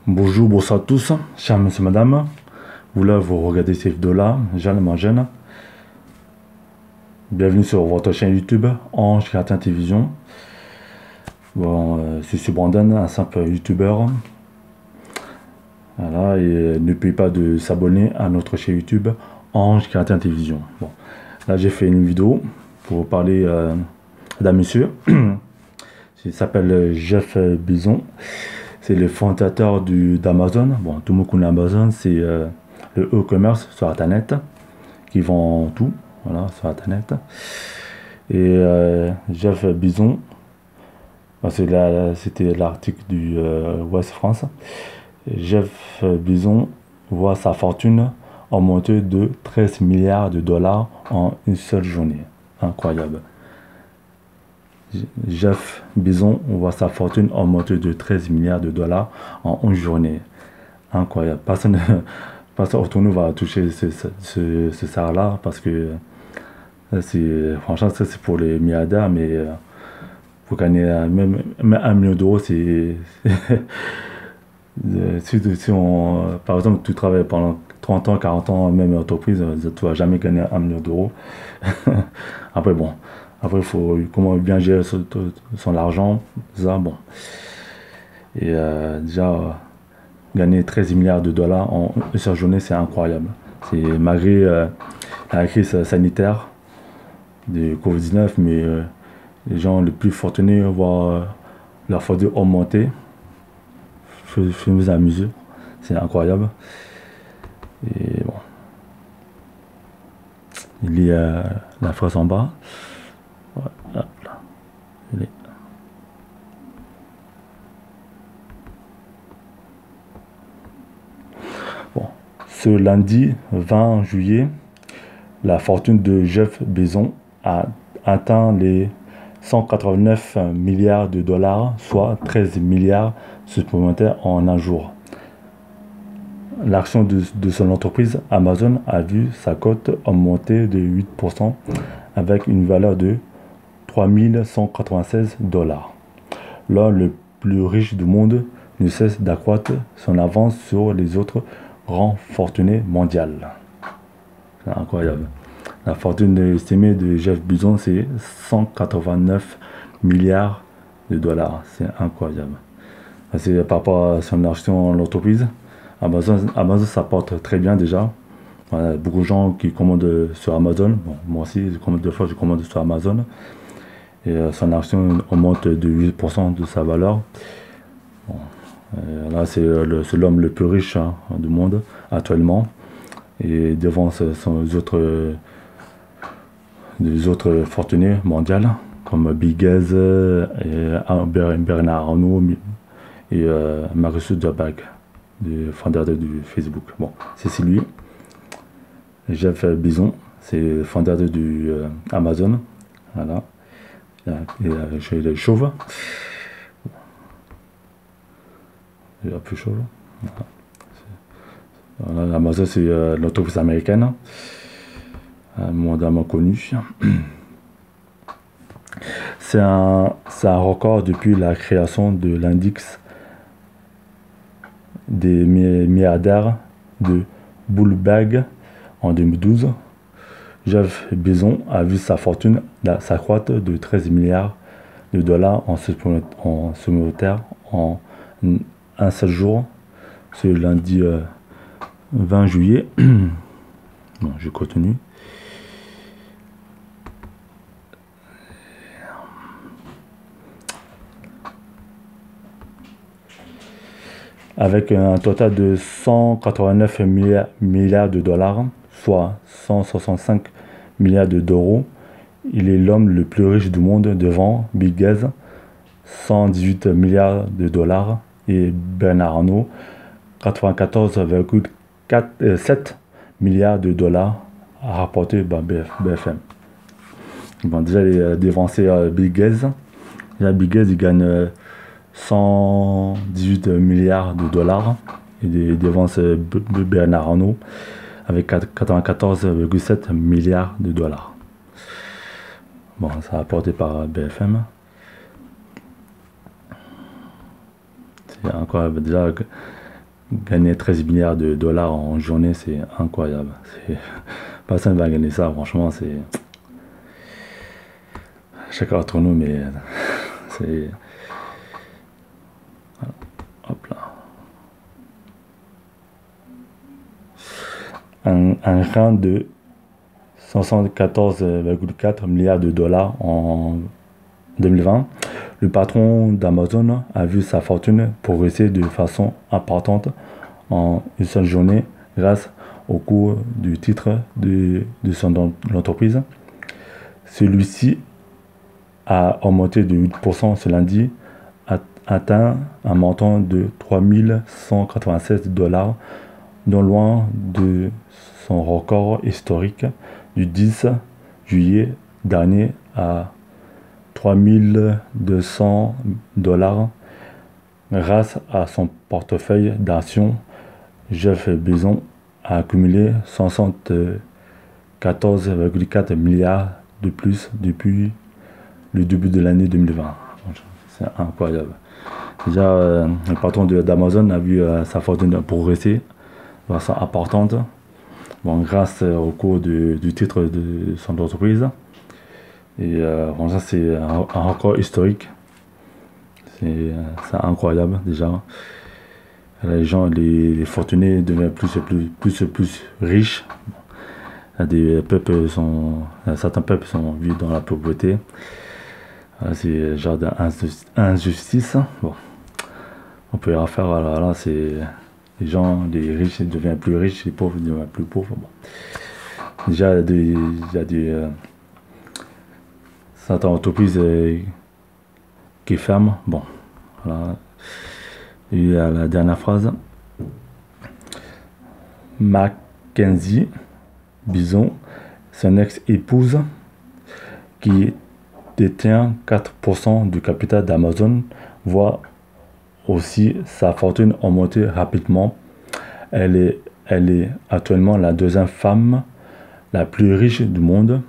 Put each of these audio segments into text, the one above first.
Bonjour, bonsoir à tous, chers monsieur, madame. Vous regardez cette vidéo-là, Jeanne Jeune. Bienvenue sur votre chaîne YouTube, Ange Chrétien Télévision. Bon, je suis Brandon, un simple youtubeur. Voilà, et n'oubliez pas de s'abonner à notre chaîne YouTube, Ange Chrétien Télévision. Bon, là j'ai fait une vidéo pour parler d'un monsieur. Il s'appelle Jeff Bezos. C'est le fondateur d'Amazon. Bon, tout le monde connaît Amazon, c'est le e-commerce sur Internet qui vend tout, voilà, sur Internet. Et Jeff Bezos, c'était l'article du Ouest France. Jeff Bezos voit sa fortune augmenter de 13 milliards de dollars en une seule journée. Incroyable. Jeff Bezos voit sa fortune augmenter de 13 milliards de dollars en une journée. Incroyable. Personne autour de nous va toucher ce salaire-là parce que franchement, ça c'est pour les milliardaires, mais pour gagner même 1 million d'euros, c'est. Si par exemple, tu travailles pendant 30 ans, 40 ans, même entreprise, tu vas jamais gagner 1 million d'euros. Après, bon. Après, il faut comment bien gérer son argent, ça, bon. Et déjà, gagner 13 milliards de dollars en une seule journée, c'est incroyable. C'est malgré la crise sanitaire du Covid-19, mais les gens les plus fortunés voient leur fortune augmenter. Je me amuse, c'est incroyable. Et bon. Il y a la phrase en bas. Hop là. Bon. Ce lundi 20 juillet, la fortune de Jeff Bezos a atteint les 189 milliards de dollars, soit 13 milliards supplémentaires en un jour. L'action de son entreprise Amazon a vu sa cote augmenter de 8% avec une valeur de 3196 dollars. L'homme le plus riche du monde ne cesse d'accroître son avance sur les autres grands fortunés mondiaux. C'est incroyable. La fortune estimée de Jeff Bezos, c'est 189 milliards de dollars. C'est incroyable. C'est par rapport à son action en l'entreprise. Amazon, ça porte très bien déjà. Voilà, beaucoup de gens qui commandent sur Amazon. Bon, moi aussi, je commande sur Amazon. Et son action augmente de 8% de sa valeur. Bon, là, c'est l'homme le plus riche du monde actuellement. Et devant des autres fortunés mondiaux, comme Bill Gates, Bernard Arnault et Mark Zuckerberg, le fondateur du Facebook. Bon, c'est lui. Jeff Bezos, c'est le fondateur du Amazon. Voilà. Il est chauve. Il est un peu chauve. Voilà. Amazon, c'est l'entreprise américaine, mondialement connue. C'est un record depuis la création de l'index des milliardaires de Bloomberg en 2012. Jeff Bezos a vu sa fortune s'accroître de 13 milliards de dollars en supplémentaire en un seul jour, ce lundi 20 juillet. Bon, je continue. Avec un total de 189 milliards de dollars, soit 165 milliards d'euros, il est l'homme le plus riche du monde devant Bill Gates, 118 milliards de dollars, et Bernard Arnault, 94,7 milliards de dollars, rapporté par BFM. Bon, déjà, il a dévancé Bill Gates. Déjà, Bill Gates, il gagne 118 milliards de dollars. Il dévance Bernard Arnault avec 94,7 milliards de dollars. Bon, ça rapporté par BFM. C'est encore déjà Gagner 13 milliards de dollars en journée, c'est incroyable. Personne ne va gagner ça, franchement, c'est... Chacun entre nous, mais c'est... Hop là. Un gain de 174,4 milliards de dollars en 2020. Le patron d'Amazon a vu sa fortune progresser de façon importante en une seule journée grâce au cours du titre de son entreprise. Celui-ci a augmenté de 8% ce lundi, atteint un montant de 3196 dollars, non loin de son record historique du 10 juillet dernier à 3200 dollars. Grâce à son portefeuille d'actions, Jeff Bezos a accumulé 74,4 milliards de plus depuis le début de l'année 2020. C'est incroyable. Déjà, le patron d'Amazon a vu sa fortune progresser de façon importante, bon, grâce au cours du titre de son entreprise. Et bon, ça, c'est un record historique. C'est incroyable déjà. Les gens, les fortunés deviennent plus et plus riches. Certains peuples sont vivent dans la pauvreté. C'est genre d'injustice. Bon, on peut y faire. Alors là, c'est les gens, les riches deviennent plus riches, les pauvres deviennent plus pauvres. Bon. Déjà, il y a des certaines entreprises qui ferment. Bon, voilà. Et à la dernière phrase, Mackenzie Bison, son ex-épouse, qui détient 4% du capital d'Amazon, voit aussi sa fortune augmenter rapidement. Elle est actuellement la deuxième femme la plus riche du monde,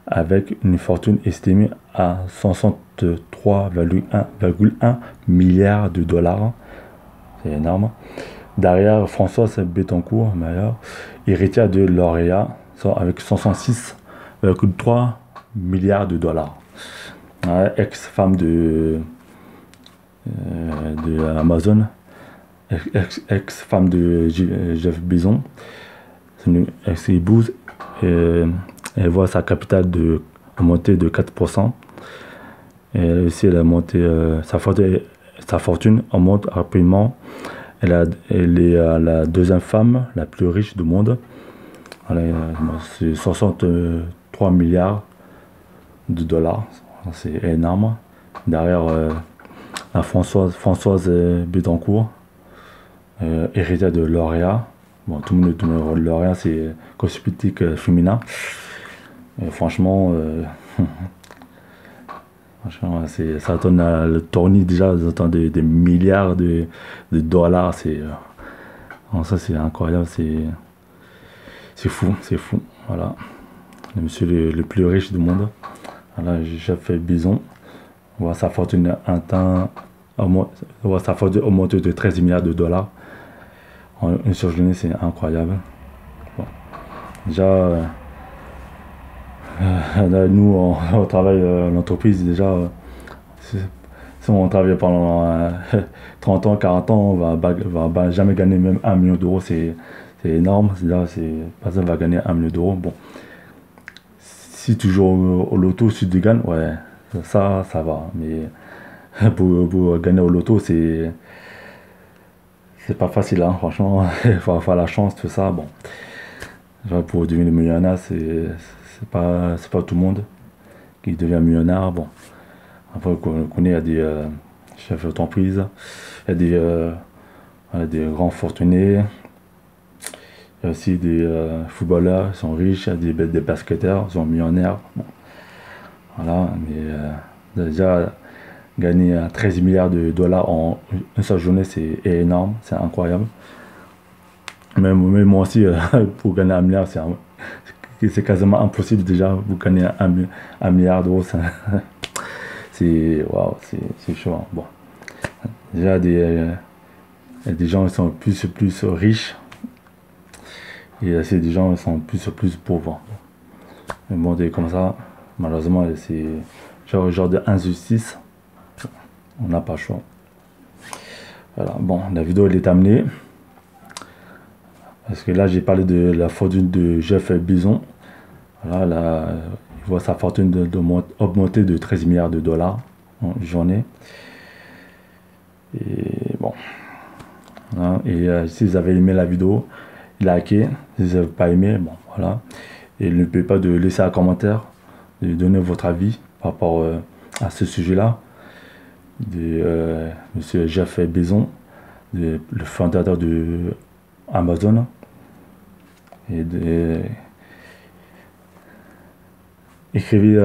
avec une fortune estimée à 63,1 milliards de dollars. C'est énorme. Derrière Françoise Bettencourt, héritière de L'Oréal, avec 166,3 milliards de dollars. Ex-femme de Amazon, ex-femme de Jeff Bezos, ex-épouse, elle voit sa capitale monter de 4%. Et elle aussi, elle a monté, sa fortune augmente rapidement. Elle est la deuxième femme la plus riche du monde. C'est 63 milliards de dollars. C'est énorme. Derrière, la Françoise Bettencourt, héritière de L'Oréal. Bon, tout le monde L'Oréal, c'est cosmétique féminin. Et franchement, ça donne le tournis déjà des milliards de dollars. Ça, c'est incroyable. C'est fou. Voilà. Le monsieur le plus riche du monde. Voilà, Jeff Bezos. On voit sa fortune augmenter de 13 milliards de dollars en une seule journée. C'est incroyable. Bon. Déjà, nous, on travaille l'entreprise. Déjà, si on travaille pendant 30 ans, 40 ans, on va jamais gagner même 1 million d'euros. C'est énorme. Là, personne va gagner 1 million d'euros. Bon. Si tu joues au loto, si tu gagnes, ouais, ça va. Mais pour gagner au loto, c'est pas facile, hein, franchement. Il faut avoir la chance, tout ça. Bon, pour devenir millionnaire, c'est pas tout le monde qui devient millionnaire. Bon, après, on connaît, il y a des chefs d'entreprise, il y a des grands fortunés. Il y a aussi des footballeurs qui sont riches, il y a des basketteurs qui sont millionnaires. Bon. Voilà, mais déjà, gagner 13 milliards de dollars en une seule journée, c'est énorme, c'est incroyable. Mais moi aussi, pour gagner 1 milliard, c'est quasiment impossible déjà. Vous gagnez 1 milliard d'euros, c'est waouh, c'est chaud. Hein. Bon. Déjà, Il y a des gens qui sont plus riches. Et c'est des gens qui sont plus pauvres. Mais bon, comme ça, malheureusement, c'est genre d'injustice. On n'a pas le choix. Voilà, bon, la vidéo elle est amenée. Parce que là, j'ai parlé de la fortune de Jeff Bezos. Voilà, là, il voit sa fortune augmenter de 13 milliards de dollars en journée. Et bon. Voilà, et si vous avez aimé la vidéo, likez. Si vous n'avez pas aimé, bon, voilà. Et n'oubliez pas de laisser un commentaire, de donner votre avis par rapport à ce sujet-là. De Monsieur Jeff Bezos, le fondateur de Amazon. Et écrivez,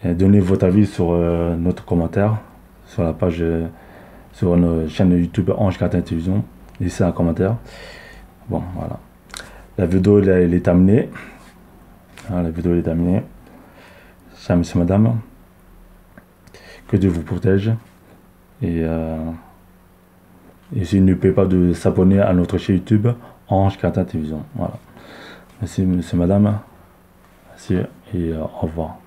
donnez votre avis sur notre commentaire, sur la page, sur notre chaîne YouTube Ange Cartin Télévision. Laissez un commentaire. Bon, voilà. La vidéo elle est terminée. Voilà, la vidéo est terminée. Chers monsieur, madame, que Dieu vous protège. Et si n'oubliez pas de s'abonner à notre chaîne YouTube Ange Cartin Télévision. Voilà. Merci monsieur, madame. Merci et au revoir.